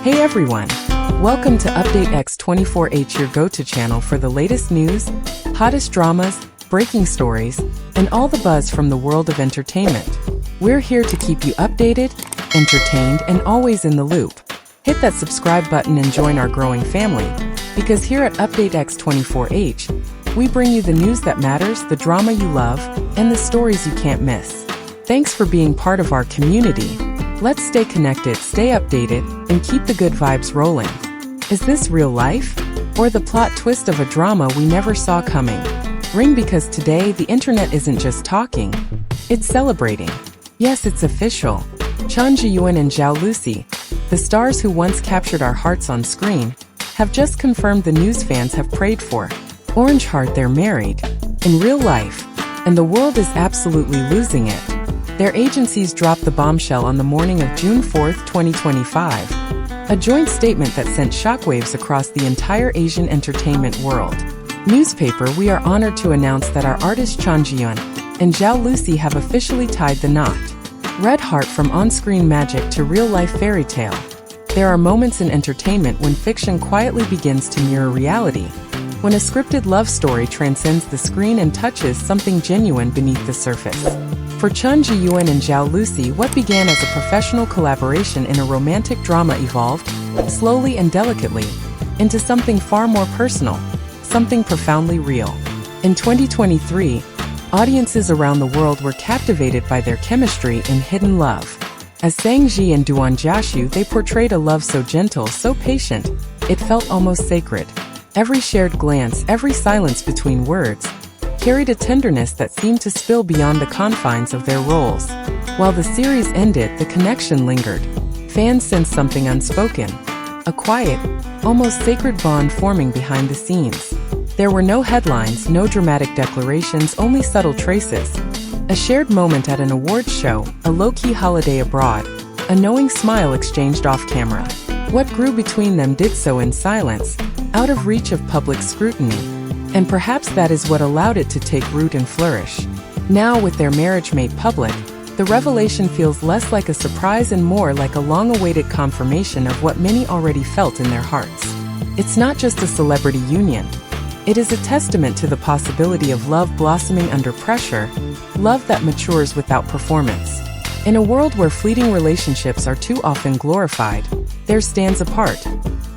Hey everyone! Welcome to Update X24H, your go-to channel for the latest news, hottest dramas, breaking stories, and all the buzz from the world of entertainment. We're here to keep you updated, entertained, and always in the loop. Hit that subscribe button and join our growing family, because here at Update X24H, we bring you the news that matters, the drama you love, and the stories you can't miss. Thanks for being part of our community. Let's stay connected, stay updated, and keep the good vibes rolling. Is this real life? Or the plot twist of a drama we never saw coming? Ring, because today the internet isn't just talking, it's celebrating. Yes, it's official. Chen Zheyuan and Zhao Lusi, the stars who once captured our hearts on screen, have just confirmed the news fans have prayed for. Orange heart, they're married. In real life. And the world is absolutely losing it. Their agencies dropped the bombshell on the morning of June 4, 2025. A joint statement that sent shockwaves across the entire Asian entertainment world. Newspaper, we are honored to announce that our artists Chen Zheyuan and Zhao Lusi have officially tied the knot. Red heart, from on-screen magic to real-life fairy tale. There are moments in entertainment when fiction quietly begins to mirror reality. When a scripted love story transcends the screen and touches something genuine beneath the surface. For Chen Zheyuan and Zhao Lusi, what began as a professional collaboration in a romantic drama evolved, slowly and delicately, into something far more personal, something profoundly real. In 2023, audiences around the world were captivated by their chemistry in Hidden Love. As Zheyuan and Zheyuan Zhao, they portrayed a love so gentle, so patient, it felt almost sacred. Every shared glance, every silence between words, carried a tenderness that seemed to spill beyond the confines of their roles. While the series ended, the connection lingered. Fans sensed something unspoken, a quiet, almost sacred bond forming behind the scenes. There were no headlines, no dramatic declarations, only subtle traces. A shared moment at an awards show, a low-key holiday abroad, a knowing smile exchanged off-camera. What grew between them did so in silence, out of reach of public scrutiny. And perhaps that is what allowed it to take root and flourish. Now, with their marriage made public, the revelation feels less like a surprise and more like a long-awaited confirmation of what many already felt in their hearts. It's not just a celebrity union. It is a testament to the possibility of love blossoming under pressure, love that matures without performance. In a world where fleeting relationships are too often glorified, there stands Apart,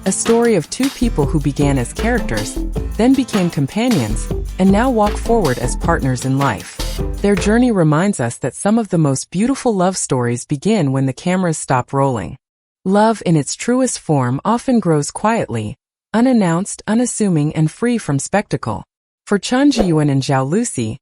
a story of two people who began as characters, then became companions, and now walk forward as partners in life. Their journey reminds us that some of the most beautiful love stories begin when the cameras stop rolling. Love in its truest form often grows quietly, unannounced, unassuming, and free from spectacle. For Chen Zheyuan and Zhao Lusi,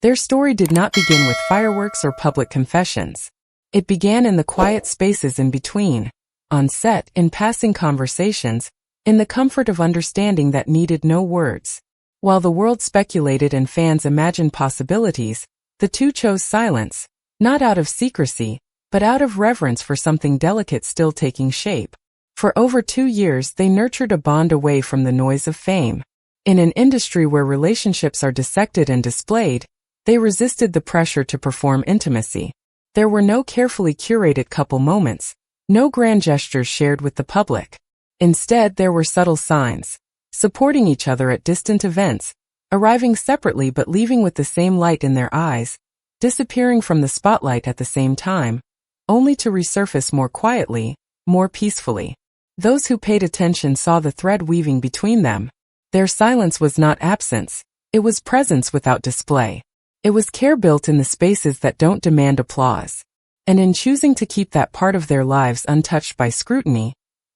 their story did not begin with fireworks or public confessions. It began in the quiet spaces in between, on set, in passing conversations, in the comfort of understanding that needed no words. While the world speculated and fans imagined possibilities, the two chose silence, not out of secrecy, but out of reverence for something delicate still taking shape. For over 2 years, they nurtured a bond away from the noise of fame. In an industry where relationships are dissected and displayed, they resisted the pressure to perform intimacy. There were no carefully curated couple moments, no grand gestures shared with the public. Instead, there were subtle signs, supporting each other at distant events, arriving separately but leaving with the same light in their eyes, disappearing from the spotlight at the same time, only to resurface more quietly, more peacefully. Those who paid attention saw the thread weaving between them. Their silence was not absence, it was presence without display. It was care built in the spaces that don't demand applause. And in choosing to keep that part of their lives untouched by scrutiny,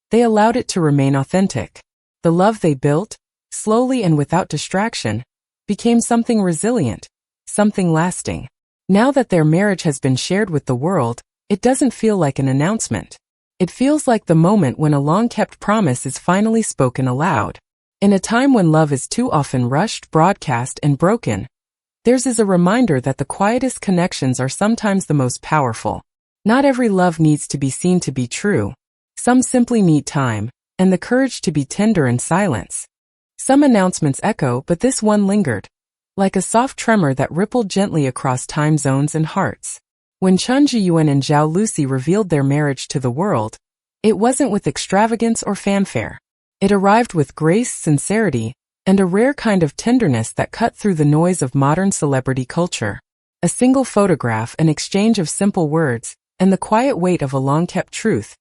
they allowed it to remain authentic. The love they built, slowly and without distraction, became something resilient, something lasting. Now that their marriage has been shared with the world, it doesn't feel like an announcement. It feels like the moment when a long-kept promise is finally spoken aloud. In a time when love is too often rushed, broadcast, and broken, theirs is a reminder that the quietest connections are sometimes the most powerful. Not every love needs to be seen to be true. Some simply need time, and the courage to be tender in silence. Some announcements echo, but this one lingered, like a soft tremor that rippled gently across time zones and hearts. When Chen Zheyuan and Zhao Lusi revealed their marriage to the world, It wasn't with extravagance or fanfare. It arrived with grace, sincerity, and a rare kind of tenderness that cut through the noise of modern celebrity culture. A single photograph, an exchange of simple words, and the quiet weight of a long-kept truth.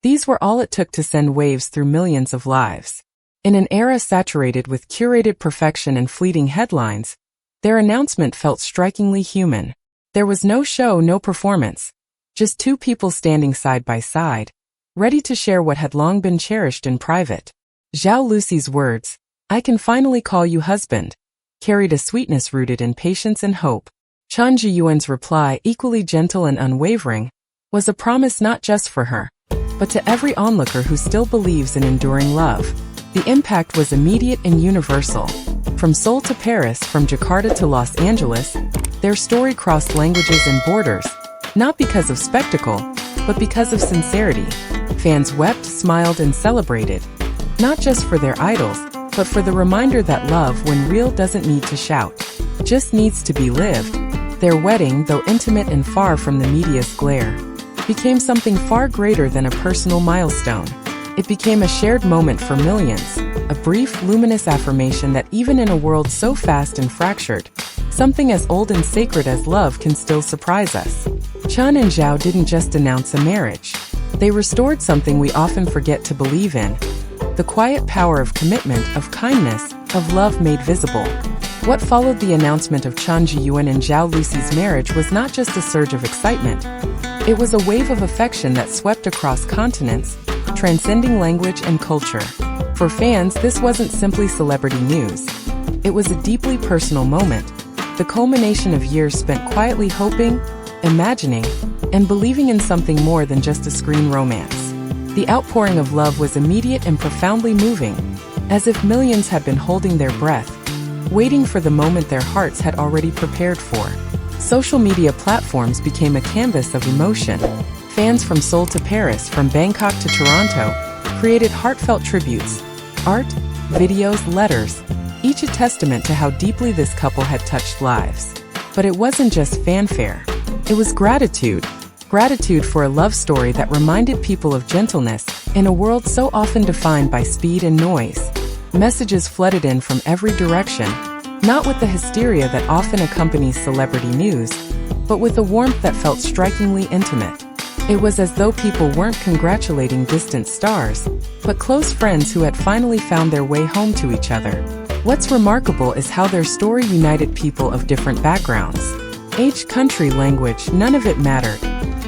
These were all it took to send waves through millions of lives. In an era saturated with curated perfection and fleeting headlines, their announcement felt strikingly human. There was no show, no performance, just two people standing side by side, ready to share what had long been cherished in private. Zhao Lusi's words, "I can finally call you husband," carried a sweetness rooted in patience and hope. Chen Zheyuan's reply, equally gentle and unwavering, was a promise not just for her, but to every onlooker who still believes in enduring love. The impact was immediate and universal. From Seoul to Paris, from Jakarta to Los Angeles, their story crossed languages and borders, not because of spectacle, but because of sincerity. Fans wept, smiled, and celebrated, not just for their idols, but for the reminder that love, when real, doesn't need to shout, just needs to be lived. Their wedding, though intimate and far from the media's glare, became something far greater than a personal milestone. It became a shared moment for millions, a brief, luminous affirmation that even in a world so fast and fractured, something as old and sacred as love can still surprise us. Chen and Zhao didn't just announce a marriage. They restored something we often forget to believe in: the quiet power of commitment, of kindness, of love made visible. What followed the announcement of Chen Zheyuan and Zhao Lusi's marriage was not just a surge of excitement. It was a wave of affection that swept across continents, transcending language and culture. For fans, this wasn't simply celebrity news. It was a deeply personal moment, the culmination of years spent quietly hoping, imagining, and believing in something more than just a screen romance. The outpouring of love was immediate and profoundly moving, as if millions had been holding their breath, waiting for the moment their hearts had already prepared for. Social media platforms became a canvas of emotion. Fans from Seoul to Paris, from Bangkok to Toronto, created heartfelt tributes, art, videos, letters, each a testament to how deeply this couple had touched lives. But it wasn't just fanfare. It was gratitude. Gratitude for a love story that reminded people of gentleness in a world so often defined by speed and noise. Messages flooded in from every direction, not with the hysteria that often accompanies celebrity news, but with a warmth that felt strikingly intimate. It was as though people weren't congratulating distant stars, but close friends who had finally found their way home to each other. What's remarkable is how their story united people of different backgrounds. Age, country, language, none of it mattered.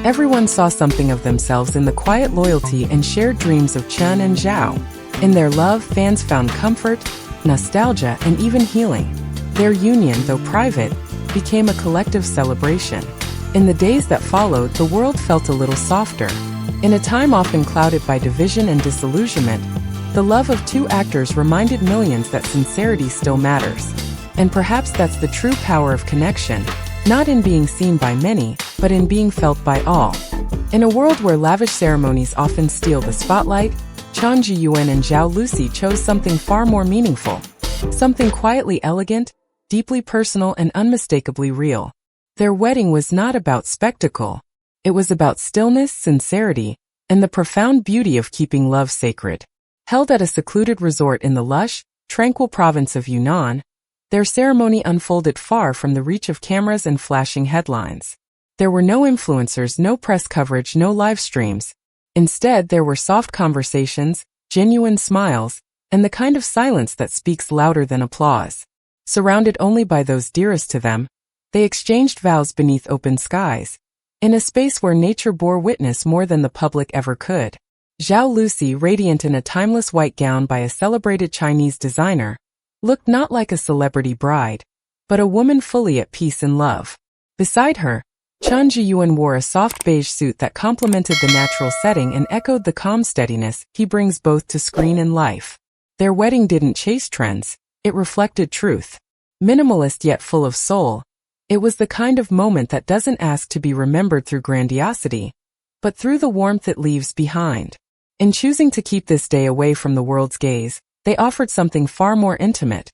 Everyone saw something of themselves in the quiet loyalty and shared dreams of Chen and Zhao. In their love, fans found comfort, nostalgia, and even healing. Their union, though private, became a collective celebration. In the days that followed, the world felt a little softer. In a time often clouded by division and disillusionment, the love of two actors reminded millions that sincerity still matters. And perhaps that's the true power of connection, not in being seen by many, but in being felt by all. In a world where lavish ceremonies often steal the spotlight, Chen Zheyuan and Zhao Lusi chose something far more meaningful. Something quietly elegant, deeply personal, and unmistakably real. Their wedding was not about spectacle. It was about stillness, sincerity, and the profound beauty of keeping love sacred. Held at a secluded resort in the lush, tranquil province of Yunnan, their ceremony unfolded far from the reach of cameras and flashing headlines. There were no influencers, no press coverage, no live streams. Instead, there were soft conversations, genuine smiles, and the kind of silence that speaks louder than applause. Surrounded only by those dearest to them, they exchanged vows beneath open skies, in a space where nature bore witness more than the public ever could. Zhao Lusi, radiant in a timeless white gown by a celebrated Chinese designer, looked not like a celebrity bride, but a woman fully at peace and love. Beside her, Chen Zheyuan wore a soft beige suit that complemented the natural setting and echoed the calm steadiness he brings both to screen and life. Their wedding didn't chase trends, it reflected truth. Minimalist yet full of soul, it was the kind of moment that doesn't ask to be remembered through grandiosity, but through the warmth it leaves behind. In choosing to keep this day away from the world's gaze, they offered something far more intimate.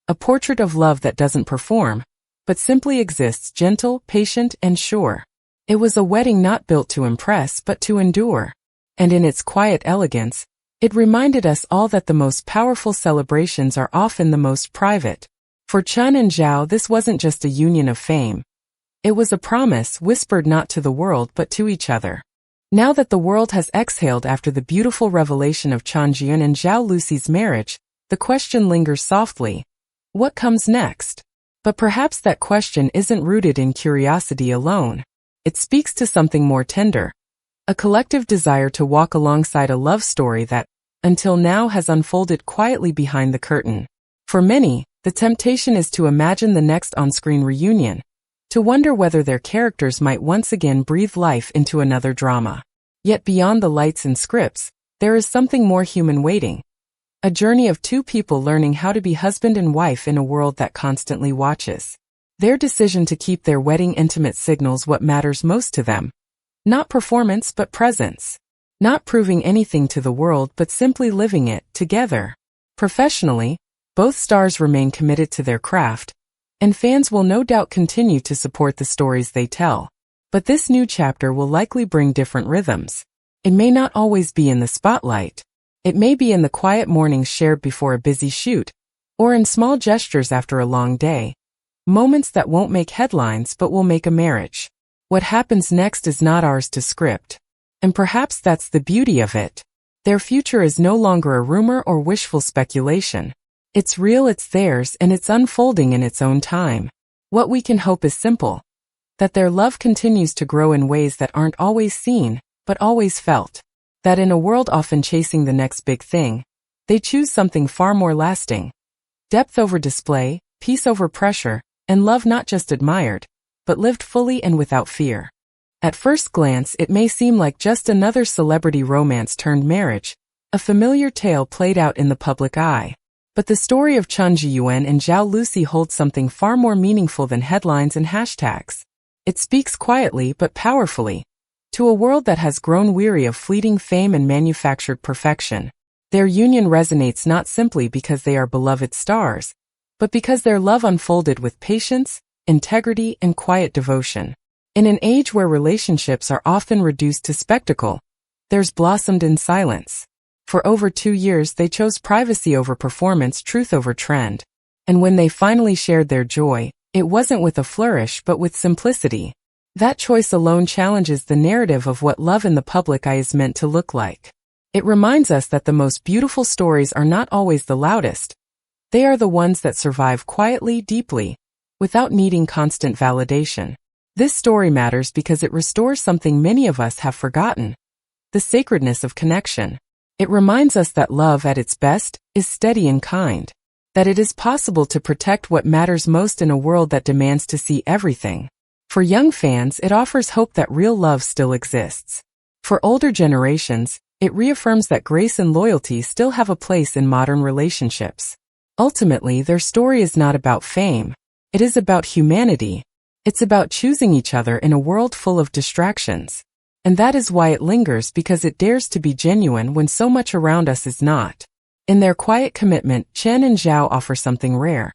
A portrait of love that doesn't perform, but simply exists, gentle, patient, and sure. It was a wedding not built to impress but to endure. And in its quiet elegance, it reminded us all that the most powerful celebrations are often the most private. For Chen and Zhao, this wasn't just a union of fame. It was a promise whispered not to the world but to each other. Now that the world has exhaled after the beautiful revelation of Chen Zheyuan Zhao Lusi's marriage, the question lingers softly. What comes next? But perhaps that question isn't rooted in curiosity alone. It speaks to something more tender. A collective desire to walk alongside a love story that, until now, has unfolded quietly behind the curtain. For many, the temptation is to imagine the next on-screen reunion, to wonder whether their characters might once again breathe life into another drama. Yet beyond the lights and scripts, there is something more human waiting. A journey of two people learning how to be husband and wife in a world that constantly watches. Their decision to keep their wedding intimate signals what matters most to them. Not performance but presence. Not proving anything to the world but simply living it together. Professionally, both stars remain committed to their craft, and fans will no doubt continue to support the stories they tell. But this new chapter will likely bring different rhythms. It may not always be in the spotlight. It may be in the quiet mornings shared before a busy shoot, or in small gestures after a long day. Moments that won't make headlines but will make a marriage. What happens next is not ours to script. And perhaps that's the beauty of it. Their future is no longer a rumor or wishful speculation. It's real, it's theirs, and it's unfolding in its own time. What we can hope is simple. That their love continues to grow in ways that aren't always seen, but always felt. That in a world often chasing the next big thing, they choose something far more lasting. Depth over display, peace over pressure, and love not just admired, but lived fully and without fear. At first glance, it may seem like just another celebrity romance turned marriage, a familiar tale played out in the public eye. But the story of Chen Zheyuan and Zhao Lusi holds something far more meaningful than headlines and hashtags. It speaks quietly but powerfully to a world that has grown weary of fleeting fame and manufactured perfection. Their union resonates not simply because they are beloved stars, but because their love unfolded with patience, integrity, and quiet devotion. In an age where relationships are often reduced to spectacle, theirs blossomed in silence. For over 2 years they chose privacy over performance, truth over trend. And when they finally shared their joy, it wasn't with a flourish but with simplicity. That choice alone challenges the narrative of what love in the public eye is meant to look like. It reminds us that the most beautiful stories are not always the loudest. They are the ones that survive quietly, deeply, without needing constant validation. This story matters because it restores something many of us have forgotten: the sacredness of connection. It reminds us that love at its best is steady and kind, that it is possible to protect what matters most in a world that demands to see everything. For young fans, it offers hope that real love still exists. For older generations, it reaffirms that grace and loyalty still have a place in modern relationships. Ultimately, their story is not about fame. It is about humanity. It's about choosing each other in a world full of distractions. And that is why it lingers, because it dares to be genuine when so much around us is not. In their quiet commitment, Chen and Zhao offer something rare.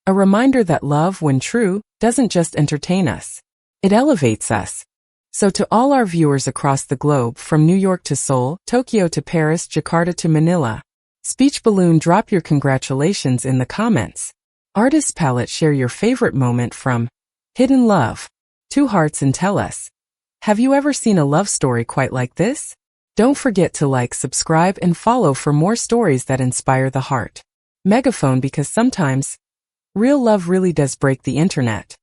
A reminder that love, when true, doesn't just entertain us. It elevates us. So to all our viewers across the globe, from New York to Seoul, Tokyo to Paris, Jakarta to Manila, Speech Balloon, drop your congratulations in the comments. Artist Palette, share your favorite moment from Hidden Love. 2 hearts and tell us, have you ever seen a love story quite like this? Don't forget to like, subscribe, and follow for more stories that inspire the heart. Megaphone, because sometimes real love really does break the internet.